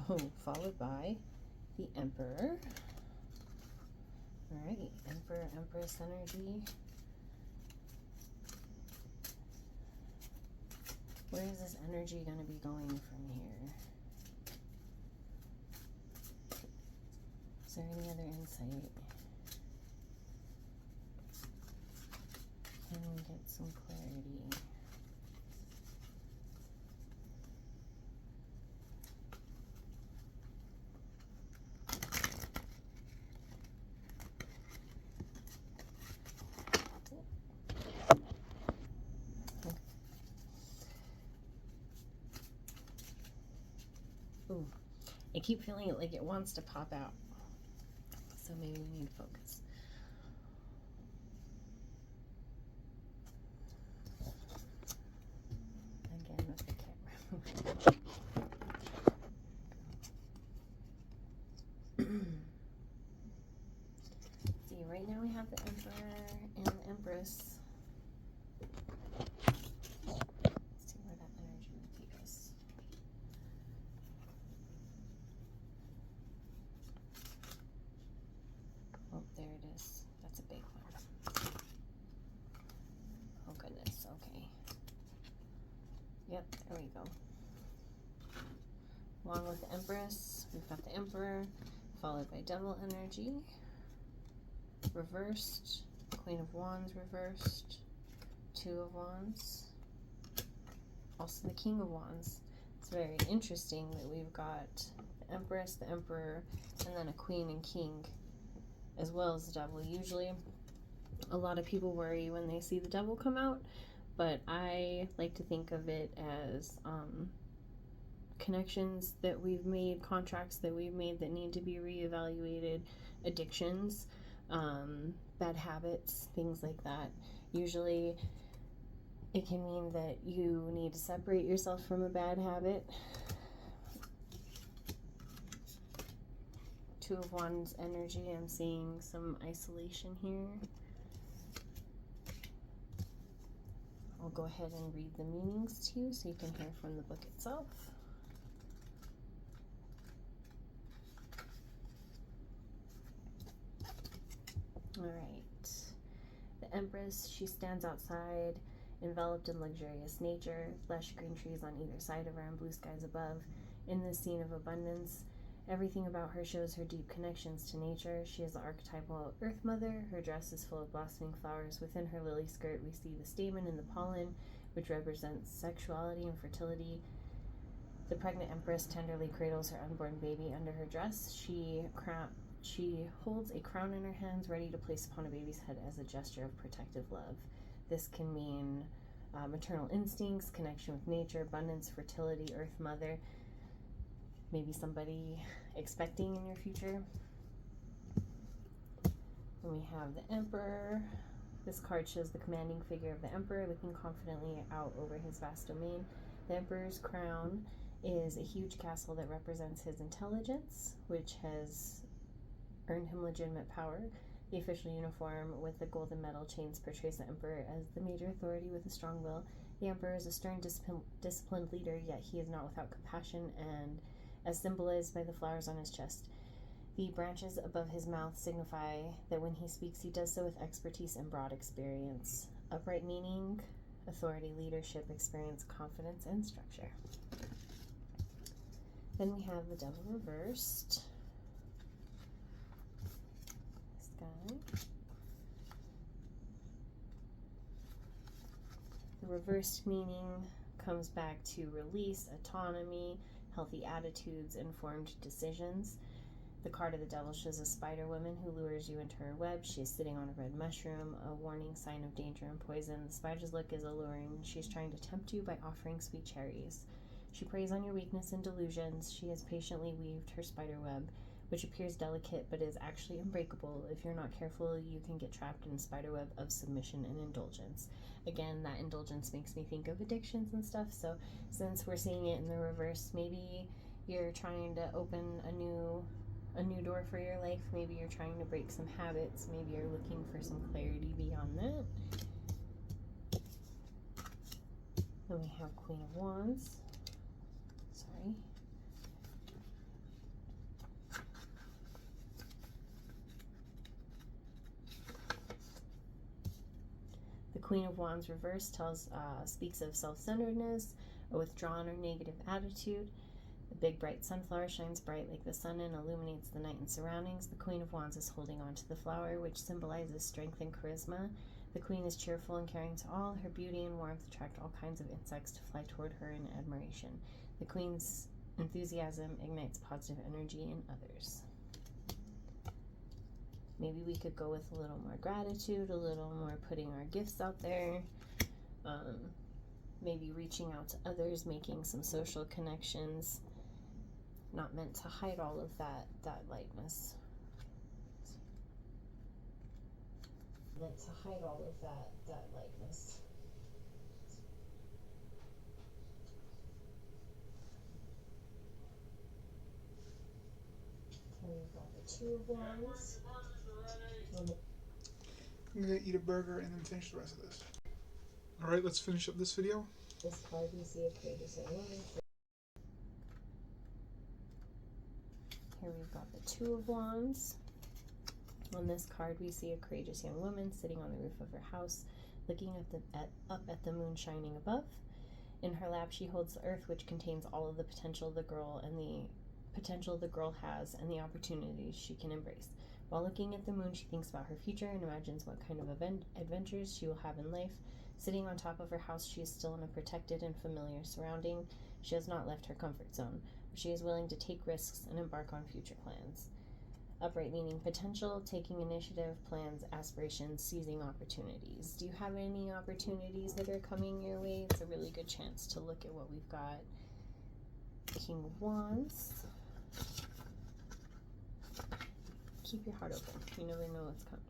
S12: Oh, followed by the Emperor. Alright, Emperor, Empress energy. Where is this energy going to be going from here? Is there any other insight? Can we get some clarity? Ooh, I keep feeling it like it wants to pop out. So maybe we need to focus. Again with the camera. See, right now we have the Emperor and the Empress. Let's see where that energy would take us. Oh, there it is. That's a big one. Oh goodness, okay. Yep, there we go. Along with the Empress, we've got the Emperor, followed by Devil energy. Reversed, Queen of Wands reversed, Two of Wands, also the King of Wands. It's very interesting that we've got the Empress, the Emperor, and then a Queen and King, as well as the Devil. Usually a lot of people worry when they see the Devil come out, but I like to think of it as connections that we've made, contracts that we've made that need to be reevaluated, addictions, bad habits, things like that. Usually it can mean that you need to separate yourself from a bad habit. Two of Wands energy, I'm seeing some isolation here. I'll go ahead and read the meanings to you so you can hear from the book itself. Alright. The Empress, she stands outside, enveloped in luxurious nature, lush green trees on either side of her and blue skies above. In this scene of abundance, everything about her shows her deep connections to nature. She is the archetypal Earth Mother. Her dress is full of blossoming flowers. Within her lily skirt, we see the stamen and the pollen, which represents sexuality and fertility. The pregnant Empress tenderly cradles her unborn baby under her dress. She holds a crown in her hands, ready to place upon a baby's head as a gesture of protective love. This can mean maternal instincts, connection with nature, abundance, fertility, Earth Mother. Maybe somebody expecting in your future. And we have the Emperor. This card shows the commanding figure of the Emperor looking confidently out over his vast domain. The Emperor's crown is a huge castle that represents his intelligence, which has earned him legitimate power. The official uniform with the golden metal chains portrays the Emperor as the major authority with a strong will. The Emperor is a stern, disciplined leader, yet he is not without compassion, and as symbolized by the flowers on his chest. The branches above his mouth signify that when he speaks, he does so with expertise and broad experience. Upright meaning, authority, leadership, experience, confidence, and structure. Then we have the Devil reversed. This guy. The reversed meaning comes back to release, autonomy, healthy attitudes, informed decisions. The card of the Devil shows a spider woman who lures you into her web. She is sitting on a red mushroom, a warning sign of danger and poison. The spider's look is alluring. She's trying to tempt you by offering sweet cherries. She preys on your weakness and delusions. She has patiently weaved her spider web, which appears delicate but is actually unbreakable. If you're not careful, you can get trapped in a spider web of submission and indulgence. Again, that indulgence makes me think of addictions and stuff, so since we're seeing it in the reverse, maybe you're trying to open a new door for your life. Maybe you're trying to break some habits. Maybe you're looking for some clarity beyond that. Then we have Queen of Wands. Sorry. The Queen of Wands reversed speaks of self-centeredness, a withdrawn or negative attitude. The big bright sunflower shines bright like the sun and illuminates the night and surroundings. The Queen of Wands is holding on to the flower, which symbolizes strength and charisma. The Queen is cheerful and caring to all. Her beauty and warmth attract all kinds of insects to fly toward her in admiration. The Queen's enthusiasm ignites positive energy in others. Maybe we could go with a little more gratitude, a little more putting our gifts out there, maybe reaching out to others, making some social connections. Not meant to hide all of that lightness. Meant to hide all of that lightness. And we've got the Two of Wands.
S2: I'm gonna eat a burger and then finish the rest of this. Alright, let's finish up this video.
S12: This card we see a courageous young woman. Here we've got the Two of Wands. On this card we see a courageous young woman sitting on the roof of her house, looking up at the moon shining above. In her lap she holds the earth, which contains all of the potential the girl has and the opportunities she can embrace. While looking at the moon, she thinks about her future and imagines what kind of adventures she will have in life. Sitting on top of her house, she is still in a protected and familiar surrounding. She has not left her comfort zone. She is willing to take risks and embark on future plans. Upright meaning potential, taking initiative, plans, aspirations, seizing opportunities. Do you have any opportunities that are coming your way? It's a really good chance to look at what we've got King of Wands. Keep your heart open. You never know what's coming.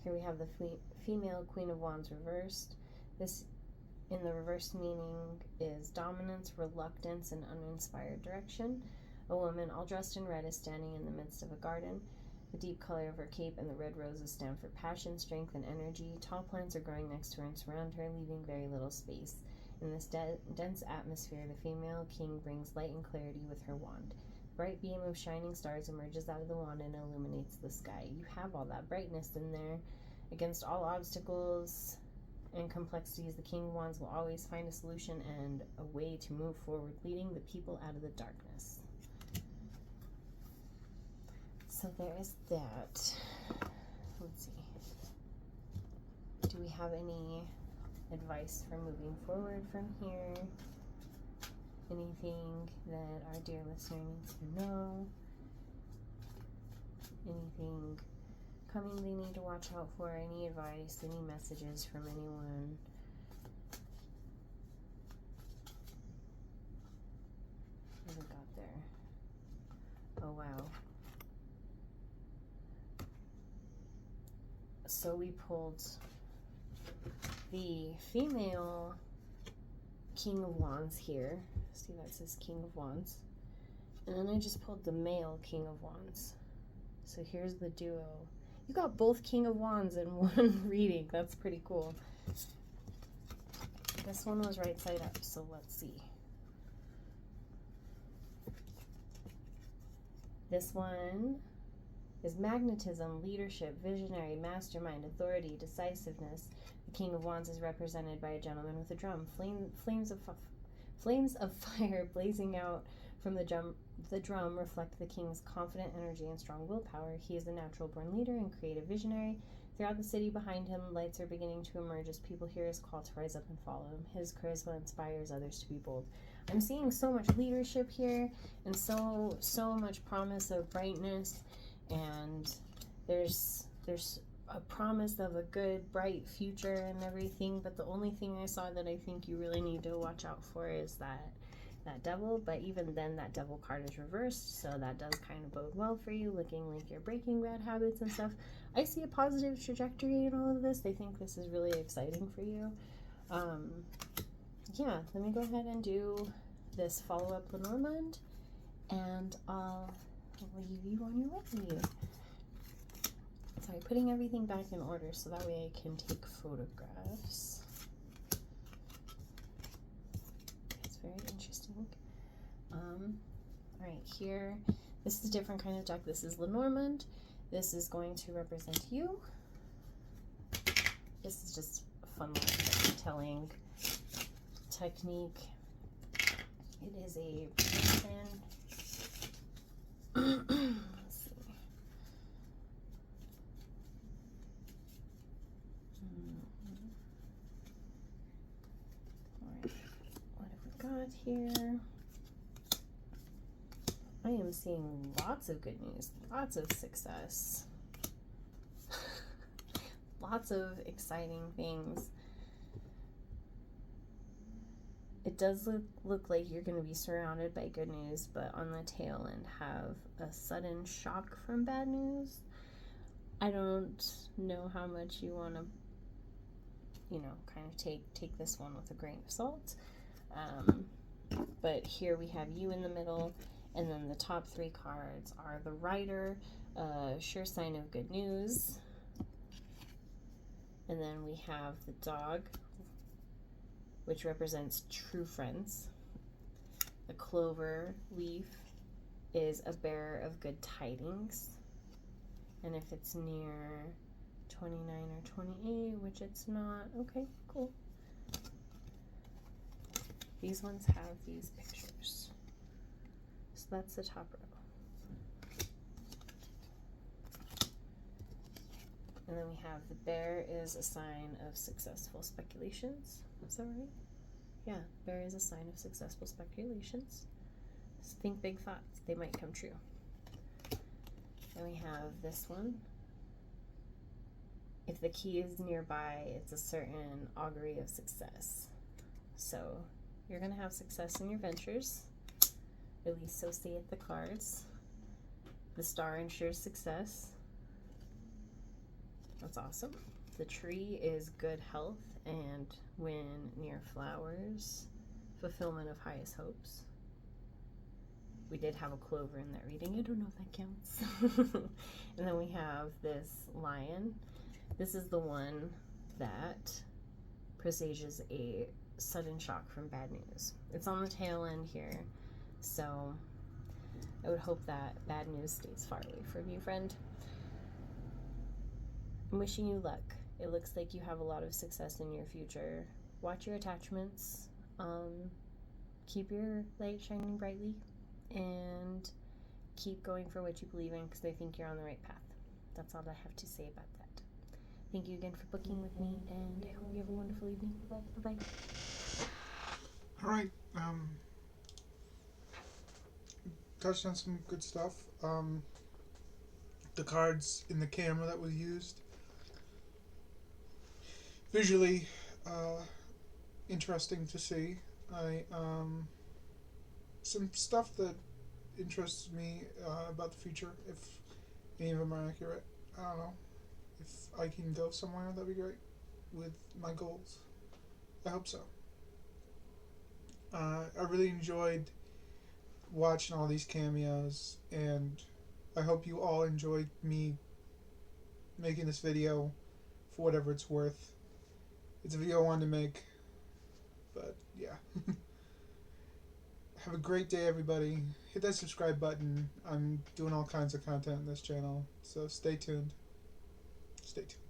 S12: Here we have the female Queen of Wands reversed. This, in the reverse meaning, is dominance, reluctance, and uninspired direction. A woman all dressed in red is standing in the midst of a garden. The deep color of her cape and the red roses stand for passion, strength, and energy. Tall plants are growing next to her and surround her, leaving very little space. In this dense atmosphere, the female king brings light and clarity with her wand. A bright beam of shining stars emerges out of the wand and illuminates the sky. You have all that brightness in there. Against all obstacles and complexities, the King of Wands will always find a solution and a way to move forward, leading the people out of the darkness. So there is that. Let's see. Do we have any advice for moving forward from here? Anything that our dear listener needs to know? Anything coming they need to watch out for? Any advice, any messages from anyone? What have we got there? Oh wow. So we pulled the female King of Wands here. See, that says King of Wands. And then I just pulled the male King of Wands. So here's the duo. You got both King of Wands in one reading. That's pretty cool. This one was right side up, so let's see. This one is magnetism, leadership, visionary, mastermind, authority, decisiveness. The King of Wands is represented by a gentleman with a drum. Flames of fire blazing out from the drum reflect the king's confident energy and strong willpower. He is a natural born leader and creative visionary. Throughout the city behind him, lights are beginning to emerge as people hear his call to rise up and follow him. His charisma inspires others to be bold. I'm seeing so much leadership here and so much promise of brightness, and there's a promise of a good, bright future and everything, but the only thing I saw that I think you really need to watch out for is that devil. But even then, that devil card is reversed, so that does kind of bode well for you, looking like you're breaking bad habits and stuff. I see a positive trajectory in all of this. I think this is really exciting for you. Yeah, let me go ahead and do this follow-up Lenormand, and I'll leave you on your way. Sorry, putting everything back in order so that way I can take photographs. It's very interesting. Alright, here, this is a different kind of deck. This is Lenormand. This is going to represent you. This is just a fun little telling technique. It is a person. Let's see. Alright, what have we got here? I am seeing lots of good news, lots of success, lots of exciting things. It does look like you're going to be surrounded by good news, but on the tail end have a sudden shock from bad news. I don't know how much you want to, kind of take this one with a grain of salt. But here we have you in the middle, and then the top three cards are the Rider, sure sign of good news. And then we have the Dog, which represents true friends. The Clover leaf is a bearer of good tidings. And if it's near 29 or 28, which it's not, okay, cool. These ones have these pictures. So that's the top row. And then we have the bear is a sign of successful speculations. Is that right? Yeah, bear is a sign of successful speculations. Just think big thoughts. They might come true. Then we have this one. If the key is nearby, it's a certain augury of success. So you're going to have success in your ventures. At least so saith the cards. The star ensures success. That's awesome. The tree is good health, and when near flowers, fulfillment of highest hopes. We did have a clover in that reading. I don't know if that counts. And then we have this lion. This is the one that presages a sudden shock from bad news. It's on the tail end here, so I would hope that bad news stays far away from you, friend. I'm wishing you luck. It looks like you have a lot of success in your future. Watch your attachments. Keep your light shining brightly, and keep going for what you believe in, because I think you're on the right path. That's all I have to say about that. Thank you again for booking with me, and I hope you have a wonderful evening. Bye-bye.
S2: Alright, touched on some good stuff. The cards in the camera that was used. Visually, interesting to see. Some stuff that interests me about the future, if any of them are accurate. I don't know. If I can go somewhere, that'd be great with my goals. I hope so. I really enjoyed watching all these cameos, and I hope you all enjoyed me making this video for whatever it's worth. It's a video I wanted to make, but yeah. Have a great day, everybody. Hit that subscribe button. I'm doing all kinds of content on this channel, so stay tuned. Stay tuned.